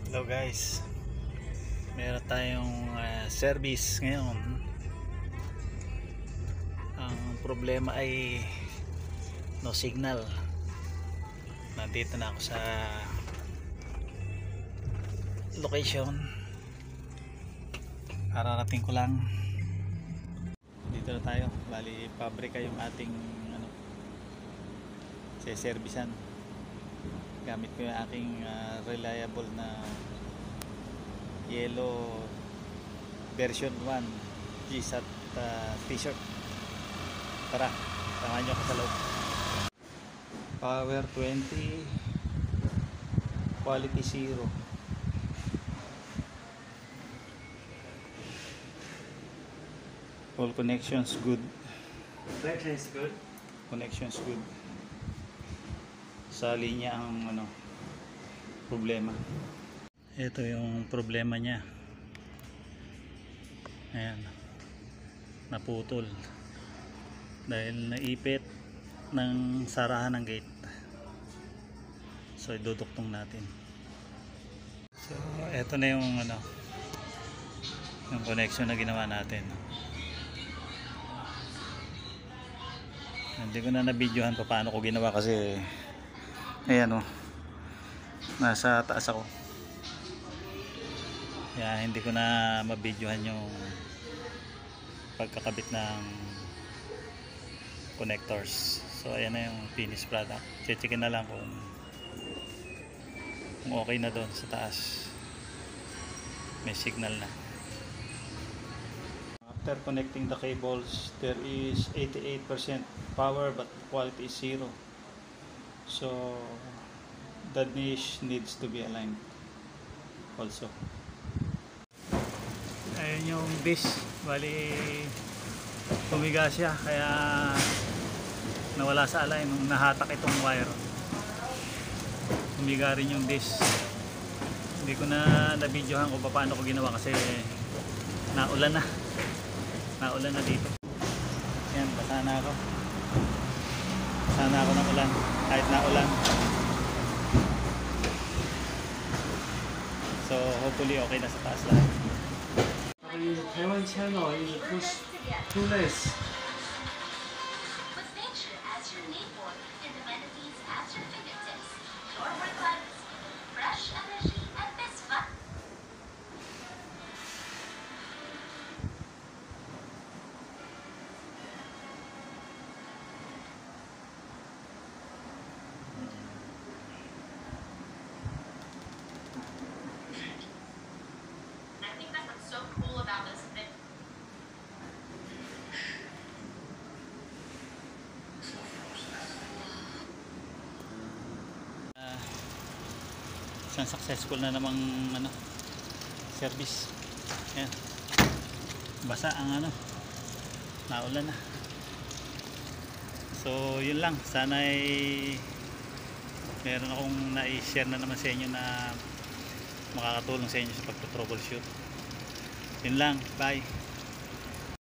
Hello guys, meron tayong service ngayon. Ang problema ay no signal. Nandito na ako sa location. Kararating ko lang. Dito na tayo. Bali pabrika yung ating se-servisan. Gamit ko yung aking reliable na yellow version 1 GSAT t-shirt. Tara, samahan nyo ako sa loob. Power 20, quality 0. All connections good. Connections good. Connections good. Sa linya ang problema. Ito yung problema niya. Ayan, naputol dahil naipit ng sarahan ng gate. So iduduktong natin. So ito na yung yung connection na ginawa natin. Hindi ko na na-videohan pa paano ko ginawa kasi ayan nasa taas ako, kaya hindi ko na ma-videohan yung pagkakabit ng connectors. So ayan na yung finished product. Checkin na lang kung okay na doon sa taas, may signal na. After connecting the cables, there is 88% power but quality is 0. So the dish needs to be aligned also. Ayun yung dish, bali tumiga siya kaya nawala sa align nung nahatak itong wire. Tumiga rin yung dish. Hindi ko na na-videohan kung paano ko ginawa kasi naulan na dito. Yan, basa na ako. Sana ako ng ulan, kahit na ulan. So hopefully okay na sa taas lahat. The Taiwan channel is push too less. With nature as your neighbor and amenities as your fingertips, your work life is fresh energy and this fun. I think that's what's so cool about this thing. Isang successful na namang service. Ayan, basa ang naulan na. So yun lang, sana ay meron akong na-share na naman sa inyo na makakatulong sa inyo sa pagto-troubleshoot. Yun lang, bye.